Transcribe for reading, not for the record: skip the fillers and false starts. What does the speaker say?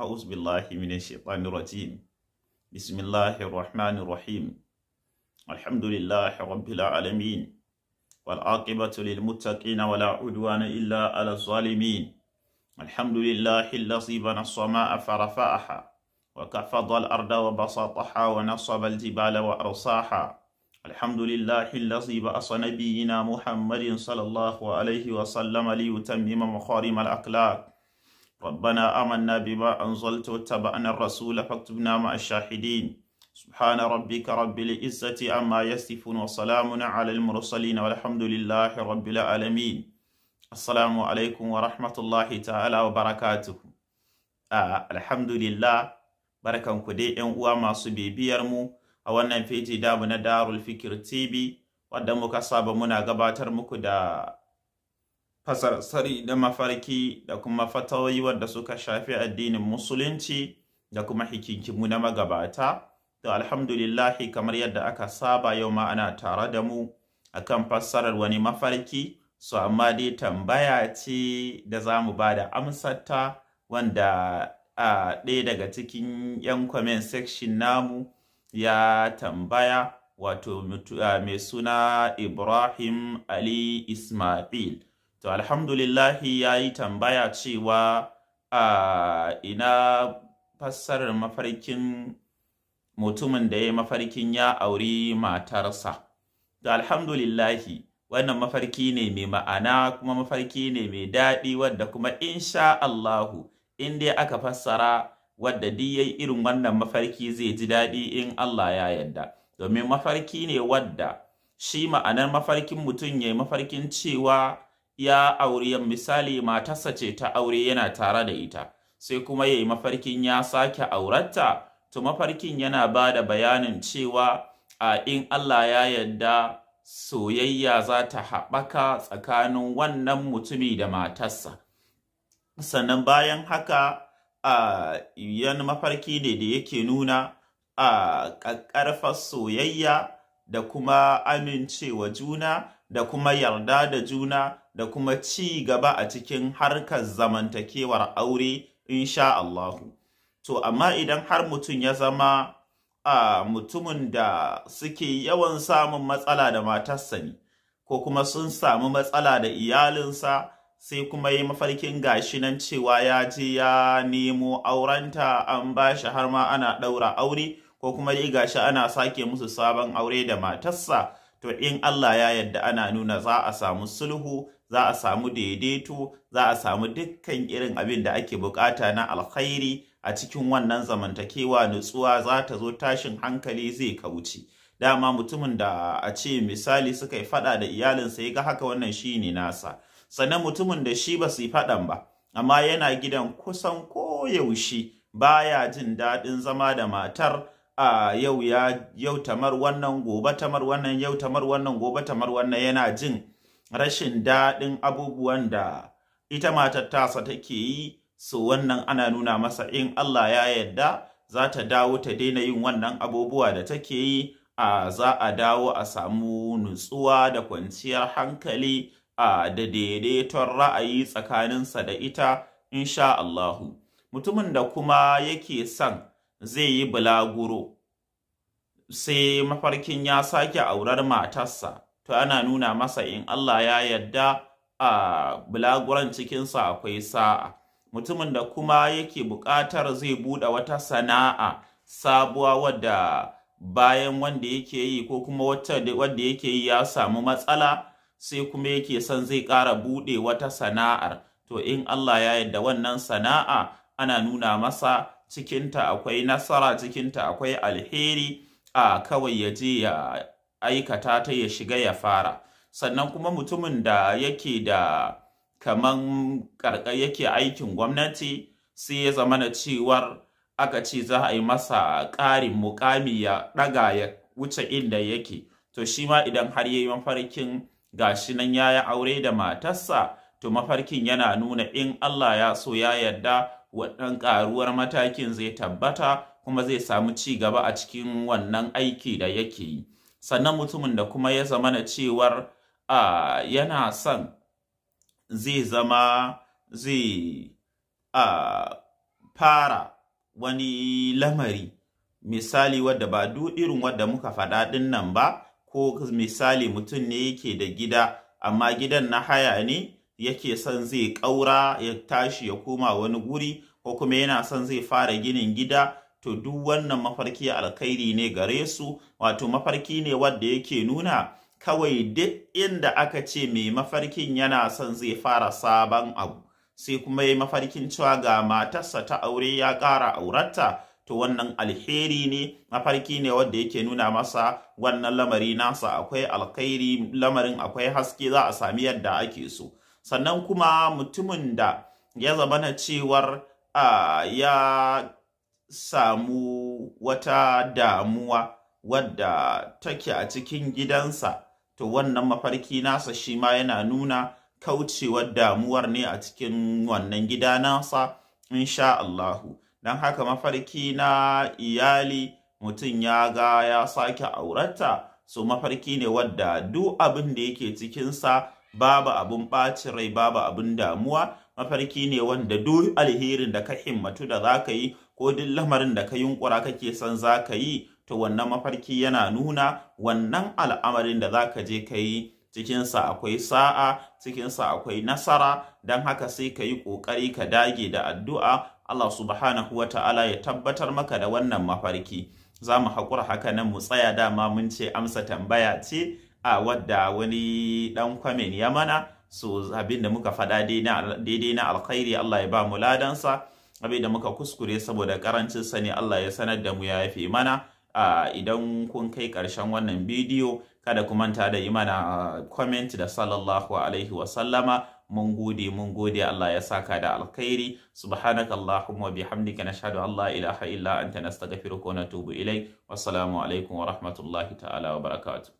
أعوذ بالله من الشيطان الرجيم. بسم الله الرحمن الرحيم. الحمد لله رب العالمين، والعاقبة للمتقين ولا عدوان إلا على الظالمين. الحمد لله الذي بنى السماء فرفعها وكفض الأرض وبسطها ونصب الجبال وأرساها. الحمد لله الذي بعث نبينا محمد صلى الله عليه وسلم ليتمم مخارم الأخلاق. ربنا آمنا بما أنزلت واتبعنا الرسول فاكتبنا مع الشاهدين. سبحان ربك رب العزة عما يصفون وسلام على المرسلين والحمد لله رب العالمين. السلام عليكم ورحمة الله تعالى وبركاته. الحمد لله، barkan ku dai ƴan uwa masu bibiyar mu a wannan feji damu na Darul Fikir TV, wadda muka saba muna gabatar muku da fasarsari da mafarki da kuma fatawoyi wadda suka shafi addinin musulunci da kuma hikinkimu na magabata. To alhamdulillahi, kamar yadda aka saba yau ma ana tare da mu akan fassarar wani mafarki, so amma dai tambaya ce da za mu ba da amsarta, wanda ɗaya daga cikin 'yan comment section namu ya tambaya, wato mai suna Ibrahim Ali Ismail. To alhamdulillahi, ya yi tambaya cewa ina fassarar mafarkin mutumin da ya yi mafarkin ya auri matarsa. To alhamdulillahi, wannan mafarki ne mai ma'ana kuma mafarki ne mai daɗi, wadda kuma insha Allahu in dai aka fassara, wadda duk yayi irin wannan mafarki zai ji daɗi in Allah ya yarda. Domin mafarki ne wadda shi ma'anar mafarkin mutum ya yi mafarkin cewa ya aure, misali matarsa ce ta aure yana tare da ita, sai kuma ya yi mafarkin ya sake aurarta. To mafarkin yana ba da bayanin cewa in Allah ya yarda soyayya za ta haɓaka tsakanin wannan mutumi da matarsa. Sannan bayan haka yan mafarki ne da yake nuna ƙaƙƙarfar soyayya da kuma amincewa juna da kuma yarda da juna da kuma ci gaba a cikin harkar zamantakewar aure insha Allahu. To amma idan har mutum ya zama mutumin da suke yawan samun matsala da matarsa ne, ko kuma sun samu matsala da iyalinsa, sai kuma yi mafarkin gashi nan cewa ya je ya nemo aurenta an ba shi, har ma ana ɗaura aure, ko kuma dai gashi ana sake musu sabon aure da matarsa. To in Allah ya yarda ana nuna za a samu sulhu, za a samu daidaito, za a samu dukkan irin abin da ake bukata na alkhairi a cikin wannan zamantakewa. Nutsuwa za ta zo, tashin hankali zai kauce. Dama mutumin da a ce misali suka yi fada da iyalinsa ya ga haka, wannan shi ne nasa. Sannan mutumin da shi ba su yi fadan ba, amma yana gidan kusan koyaushe baya jin daɗin zama da matar. Yau tamar wannan, gobe tamar wannan, yau tamar wannan, gobe tamar wannan, yana jin rashin daɗin abubuwan da ita matar tasa take yi. So wannan ana nuna masa in Allah ya yarda za ta dawo ta daina yin wannan abubuwa da take yi. Za a dawo a samu nutsuwa da kwanciyar hankali da daidaiton ra'ayi tsakaninsa da ita insha Allahu. Mutumin da kuma yake son zai yi bulaguro, sai mafarkin ya sake aurar matarsa, to ana nuna masa in Allah ya yarda bulaguran cikinsa akwai sa'a. Mutumin da kuma yake buƙatar zai buɗe wata sana'a sabuwa, wadda bayan wanda yake yi ko kuma wadda yake yi ya samu matsala, sai kuma yake son zai ƙara buɗe wata sana'ar, to in Allah ya yarda wannan sana'a ana nuna masa cikinta akwai nasara, cikinta akwai alheri, kawai ya je ya aikata ta, ya shiga ya fara. Sannan kuma mutumin da yake da kaman yake aikin gwamnati, sai ya zama na cewar aka ce za a yi masa ƙarin mukami, ya ɗaga ya wuce inda yake, to shi ma idan har yayi mafarkin gashi nan ya yi aure da matarsa, to mafarkin yana nuna in Allah ya so ya yarda wannan ƙaruwar matakin zai tabbata, kuma zai samu ci gaba a cikin wannan aiki da yake yi. Sannan mutumin da kuma ya zama na cewar yana son zai fara wani lamari, misali wadda ba duk irin wadda muka faɗa ɗin nan ba, ko misali mutum ne yake da gida amma gidan na haya ne, yake son zai ƙaura ya tashi ya koma wani guri, ko kuma yana son zai fara ginin gida, to duk wannan mafarki alkhairi ne gare su. Wato mafarki ne wadda yake nuna kawai duk inda aka ce mai mafarkin yana son zai fara sabon abu, sai kuma yi mafarkin cewa ga matarsa ta aure ya ƙara aurarta, to wannan alheri ne, mafarki ne wadda yake nuna masa wannan lamari nasa akwai alkhairi, lamarin akwai haske, za a sami yadda ake so. Sannan kuma mutumin da ya zama na cewar ya samu wata damuwa wadda take a cikin gidansa, to wannan mafarki nasa shi ma yana nuna kaucewar damuwar ne a cikin wannan gida nasa, insha Allahu. Don haka mafarki na iyali, mutum ya ga ya sake aurata, so mafarki ne wadda duk abin da yake cikinsa babu abin ɓacin rai, babu abin damuwa. Mafarki ne wanda duk alherin da ka himmatu da za ka yi, ko duk lamarin da ka yunkura kake son za ka yi, to wannan mafarki yana nuna wannan al'amarin da za ka je ka yi cikinsa akwai sa'a, cikinsa akwai nasara. Don haka sai ka yi ƙoƙari ka dage da addu'a, Allah subhanahu wa ta'ala ya tabbatar maka da wannan mafarki. Za mu haƙura haka nan mu tsaya, dama mun ce amsa tambaya ce a wadda wani ɗan kwamen ya mana, so abin da muka faɗa daidai na alkhairi Allah ya ba mu ladansa, abin da muka kuskure saboda ƙarancin sani Allah ya sanar da mu ya yafe mana. Idan kun kai ƙarshen wannan bidiyo, kada ku manta da yi mana comment da sallallahu alaihi wasallama. Mun gode, Allah ya saka da alkhairi. Subhanakallahumma bihamdika nashhadu an la ilaha illa anta nastaghfiruka wa natubu ilayk. Wassalamu alaikum wa rahmatullahi ta'ala wa barakatuh.